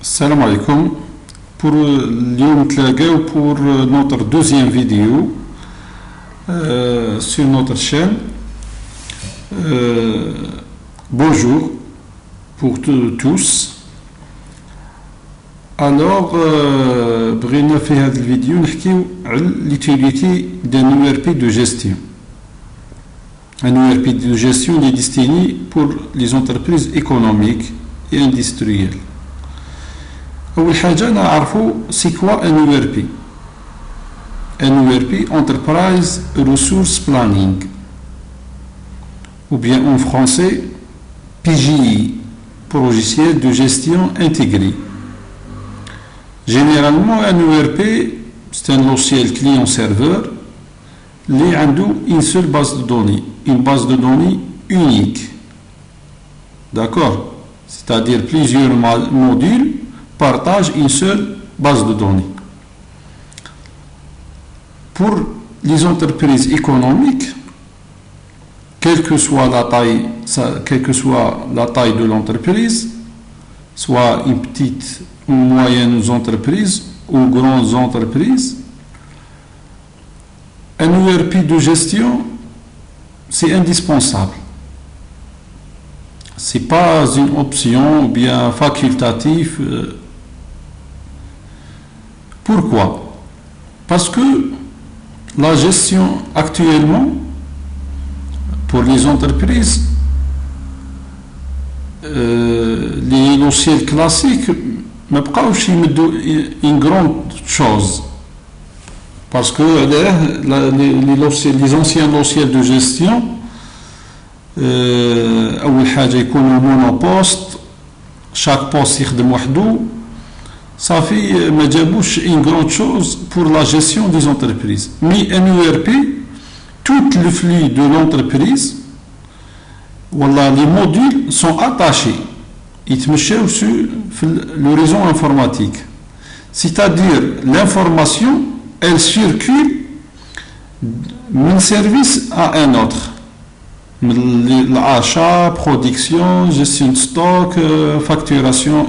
Salam alaikum. Pour pour notre deuxième vidéo sur notre chaîne. Bonjour pour tous. Alors, بغينا في هذه الفيديو نحكيو على l'utilité d'un ERP de gestion. Un ERP de gestion est destiné pour les entreprises économiques et industrielles. أول حاجة نعرفو c'est quoi un ERP. Un ERP, Enterprise Resource Planning, ou bien en français PGI, logiciel de gestion intégré. Généralement, un ERP, c'est un logiciel client-serveur, qui a une seule base de données, une base de données unique. D'accord? C'est-à-dire plusieurs modules partagent une seule base de données. Pour les entreprises économiques, quelle que soit la taille de l'entreprise, soit une petite ou moyenne entreprise ou grandes entreprises, un ERP de gestion, c'est indispensable. Ce n'est pas une option ou bien facultatif. Pourquoi? Parce que la gestion actuellement, pour les entreprises, les logiciels classiques ne sont pas une grande chose. Parce que les anciens logiciels de gestion, أول حاجة يكونوا monoposte, chaque poste يخدم وحده. Ça fait ما جابوش une grande chose pour la gestion des entreprises. Mais un ERP, tout le flux de l'entreprise, voilà, les modules sont attachés. Ils يتمشوا sur le réseau informatique. C'est-à-dire l'information, elle circule d'un service à un autre. L'achat, production, gestion de stock, facturation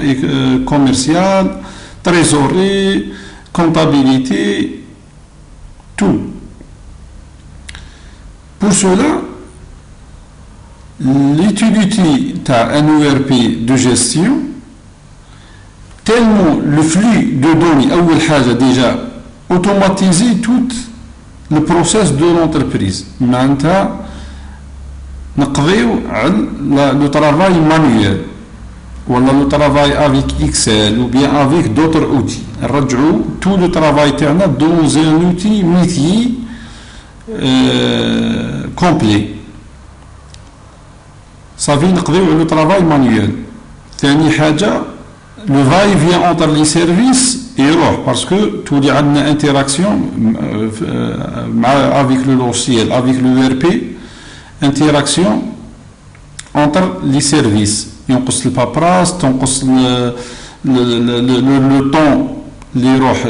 commerciale, trésorerie, comptabilité, tout. Pour cela, l'utilité d'un ERP de gestion, tellement le flux de données, a déjà automatisé tout le process de l'entreprise. Maintenant, le travail manuel, ou le travail avec Excel, ou bien avec d'autres outils. Tout le travail dans un outil métier complet. Ça veut dire le travail manuel. Le va-et-vient entre les services et l'autre, parce que tout y a une interaction avec le logiciel, avec le ERP, interaction entre les services. ينقص البابراس تنقص le temps اللي يروح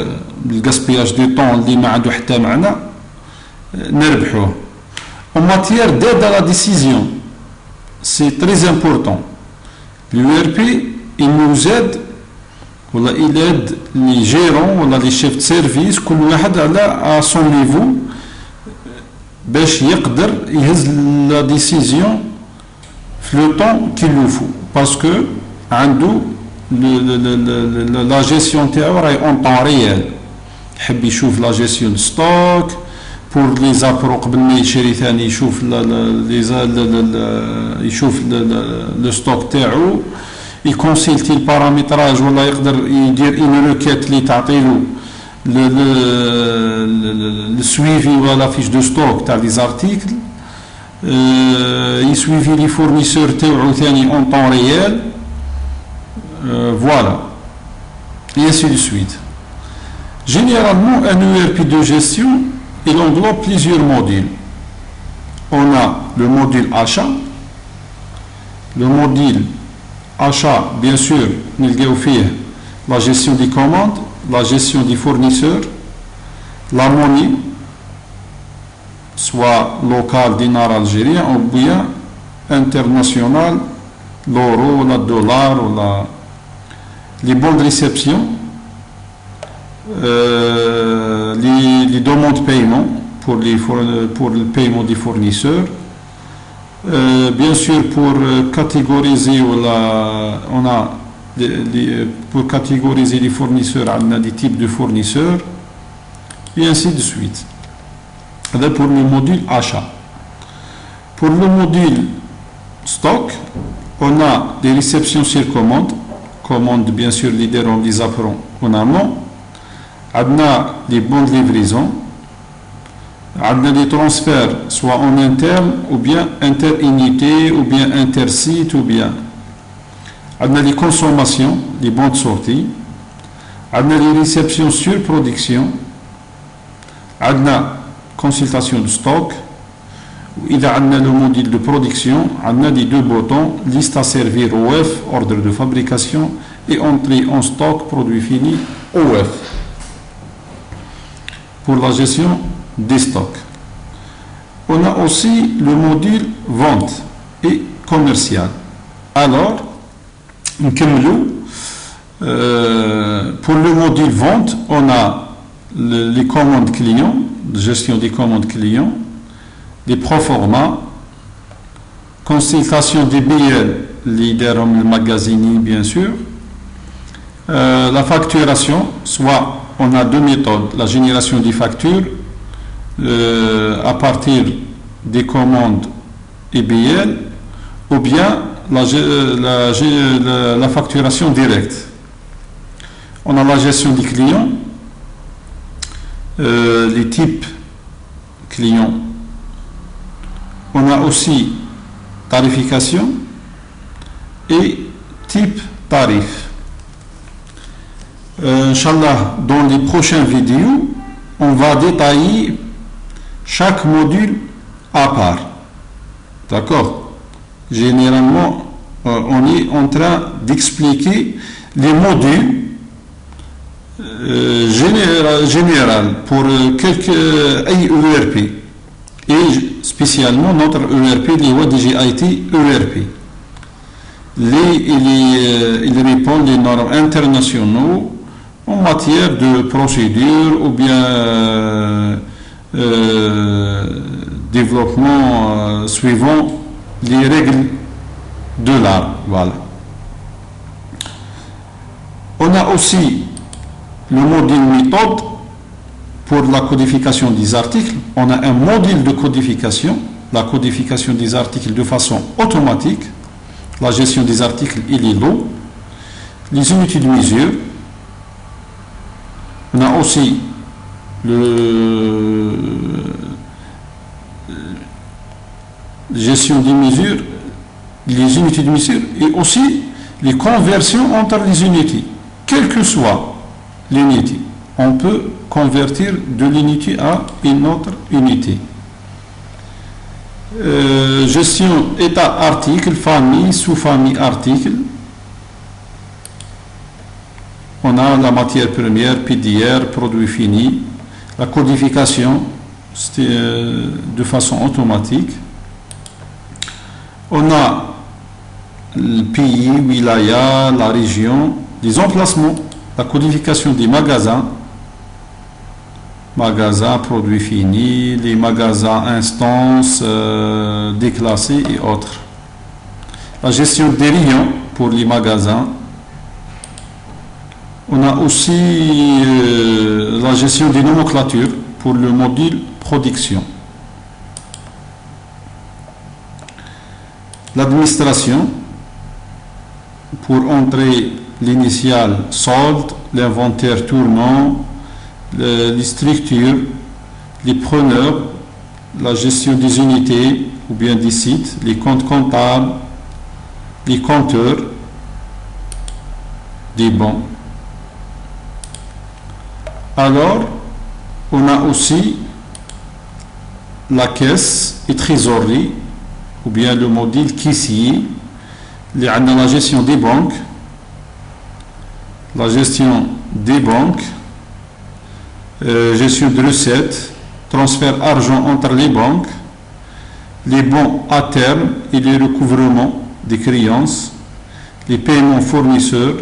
الغاسبياج دو طون اللي ما عنده حتى معنى نربحوه. En matière d'aide à la décision, c'est très important. L'ERP, il nous aide, il aide les gérants, les chefs de service, كل واحد à son niveau باش يقدر يهز la décision le temps qu'il lui faut, parce que la gestion est en temps réel. يحب يشوف la gestion de stock pour les appros قبل ما يشري ثاني يشوف le stock تاعو يكونسلتي البارامتراج ولا يقدر يدير une requête اللي تعطيله le suivi ou la fiche de stock تاع les articles. Il suivit les fournisseurs en temps réel, voilà, et ainsi de suite. Généralement, un ERP de gestion, il englobe plusieurs modules. On a le module achat, bien sûr, la gestion des commandes, la gestion des fournisseurs, la monnaie, soit local dinar algérien ou bien international, l'euro, le dollar, les bons de réception, les demandes de paiement pour le paiement des fournisseurs. Bien sûr, pour catégoriser, on a pour catégoriser les fournisseurs, on a des types de fournisseurs, et ainsi de suite. Là, pour le module achat. Pour le module stock, on a des réceptions sur commande, bien sûr, on les apprend en amont. On a des bons de livraison. On a des transferts, soit en interne, ou bien inter-unité, ou bien inter-site, ou bien. On a les consommations, les bons de sortie. On a les réceptions sur production. On a consultation de stock. Il y a le module de production, on a les deux boutons, liste à servir OF, ordre de fabrication, et entrée en stock, produit fini, OF. Pour la gestion des stocks. On a aussi le module vente et commercial. Alors, pour le module vente, on a les commandes clients, gestion des commandes clients, les proforma, consultation des BL, leader le magazine bien sûr, la facturation, soit on a deux méthodes, la génération des factures à partir des commandes EBL ou bien la facturation directe. On a la gestion des clients, les types clients. On a aussi tarification et type tarif. Inch'Allah, dans les prochaines vidéos, on va détailler chaque module à part. D'accord? Généralement, on est en train d'expliquer les modules général pour quelques ERP et spécialement notre ERP, les DGIT ERP. Il répond les normes internationaux en matière de procédure ou bien développement suivant les règles de l'art. Voilà. On a aussi le module méthode pour la codification des articles. On a un module de codification, la codification des articles de façon automatique, la gestion des articles et les lots, les unités de mesure. On a aussi gestion des mesures, les unités de mesure et aussi les conversions entre les unités, quelle que soit l'unité. On peut convertir de l'unité à une autre unité. Gestion état article, famille, sous-famille article. On a la matière première, PDR, produit fini, la codification de façon automatique. On a le pays, wilaya, la région, les emplacements, la codification des magasins, produits finis, les magasins instances, déclassés et autres. La gestion des rayons pour les magasins. On a aussi la gestion des nomenclatures pour le module production. L'administration pour entrer l'initial solde, l'inventaire tournant, les structures, les preneurs, la gestion des unités ou bien des sites, les comptes comptables, les compteurs, des bons. Alors, on a aussi la caisse et trésorerie, ou bien le module caissier, la gestion des banques, gestion de recettes, transfert argent entre les banques, les bons à terme et les recouvrements des créances, les paiements fournisseurs,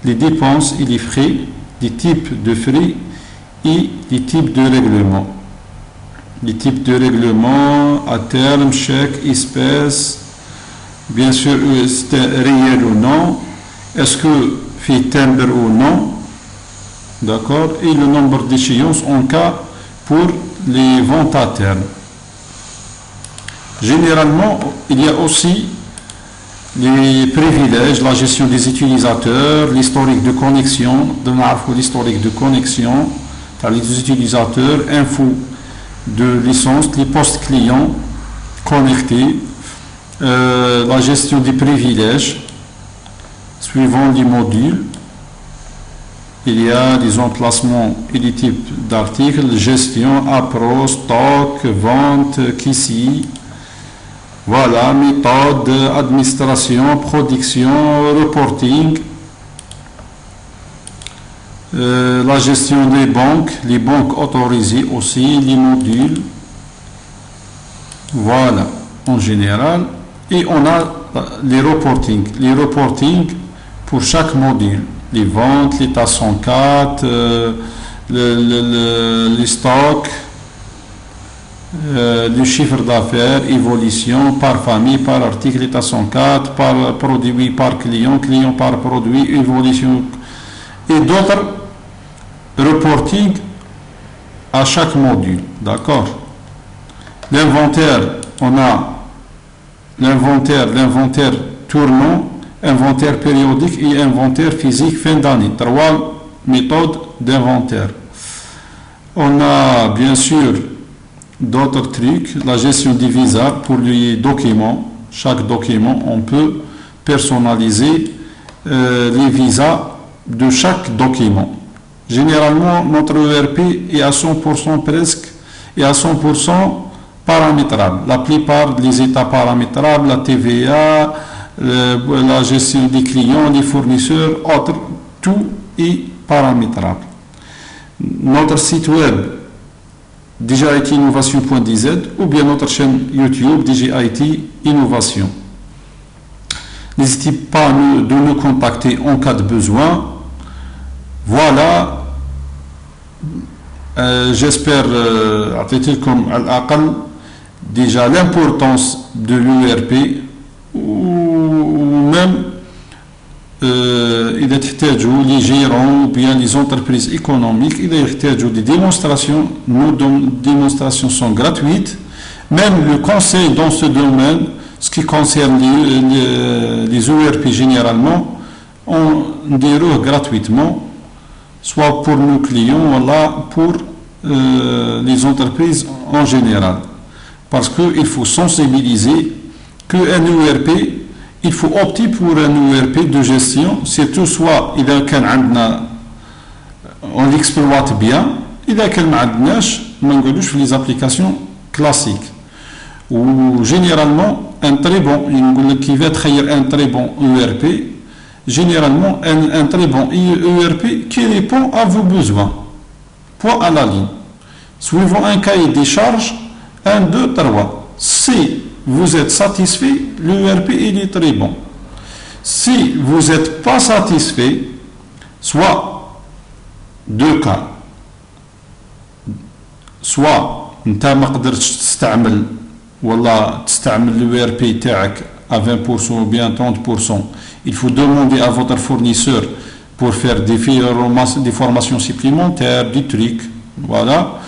les dépenses et les frais, les types de frais et les types de règlements. Les types de règlements à terme, chèque, espèce, bien sûr, c'est réel ou non, est-ce que fait timbre ou non, d'accord, et le nombre d'échéances en cas pour les ventes à terme. Généralement, il y a aussi les privilèges, la gestion des utilisateurs, l'historique de connexion, l'historique de connexion, les utilisateurs, info de licence, les postes clients connectés, la gestion des privilèges suivant les modules. Il y a des emplacements et des types d'articles, gestion, appro, stock, vente, KISI. Voilà, méthode, administration, production, reporting, la gestion des banques, les banques autorisées aussi, les modules. Voilà, en général. Et on a les reporting. Les reporting pour chaque module. Les ventes, l'état 104, les stocks, le chiffre d'affaires, évolution par famille, par article, état 104, par produit, par client, client par produit, évolution et d'autres reporting à chaque module. D'accord? L'inventaire, on a l'inventaire tournant, inventaire périodique et inventaire physique fin d'année. 3 méthodes d'inventaire. On a bien sûr d'autres trucs, la gestion des visas pour les documents. Chaque document, on peut personnaliser les visas de chaque document. Généralement, notre ERP est à 100% presque et à 100% paramétrable. La plupart des états paramétrables, la TVA, la gestion des clients, des fournisseurs, autres, tout est paramétrable. Notre site web DJIT Innovation.dz ou bien notre chaîne YouTube DJIT Innovation. N'hésitez pas de nous contacter en cas de besoin. Voilà, j'espère comme déjà l'importance de l'ERP ou même إذا تحتاجوا les gérants ou bien les entreprises économiques, إذا يحتاجوا des démonstrations, nos démonstrations sont gratuites. Même le conseil dans ce domaine, ce qui concerne les ERP généralement, on déroule gratuitement, soit pour nos clients, voilà, pour les entreprises en général. Parce qu'il faut sensibiliser qu'un ERP, il faut opter pour un ERP de gestion, surtout soit on l'exploite bien, les applications classiques. Ou généralement, un très bon, qui va être un très bon ERP, généralement un très bon ERP qui répond à vos besoins. Point à la ligne. Suivant un cahier des charges, 1, 2, 3. Si vous êtes satisfait, l'ERP est très bon. Si vous n'êtes pas satisfait, soit deux cas, soit انت ما قدرتش تستعمل والله تستعمل l'ERP تاعك à 20% ou bien 30%, il faut demander à votre fournisseur pour faire des formations supplémentaires, des trucs, voilà,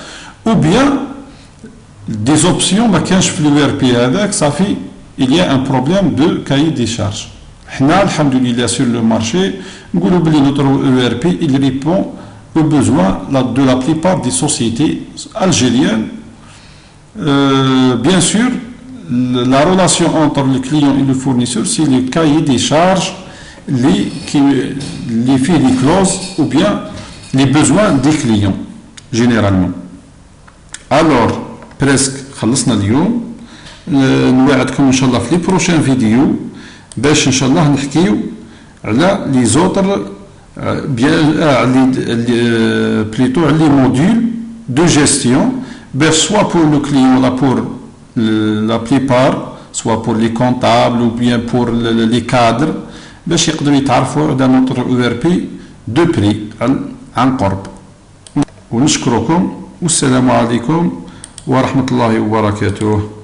ou bien des options, ما كانش في l'ERP هذاك صافي, il y a un problème de cahier des charges. حنا الحمد لله sur le marché نقولوا بلي notre ERP il répond aux besoins de la plupart des sociétés algériennes. Bien sûr, la relation entre le client et le fournisseur, c'est le cahier des charges, les faits, les clauses ou bien les besoins des clients généralement. Alors presque خلصنا اليوم, نوعدكم ان شاء الله في لي بروشين فيديو باش ان شاء الله نحكيو على لي زوتر plutôt les modules de gestion, soit pour le client, là pour la plupart, soit pour les comptables ou bien pour les cadres, باش يقدروا يتعرفوا على نوتر او ار بي دو بري عن قرب. ونشكركم والسلام عليكم ورحمة الله وبركاته.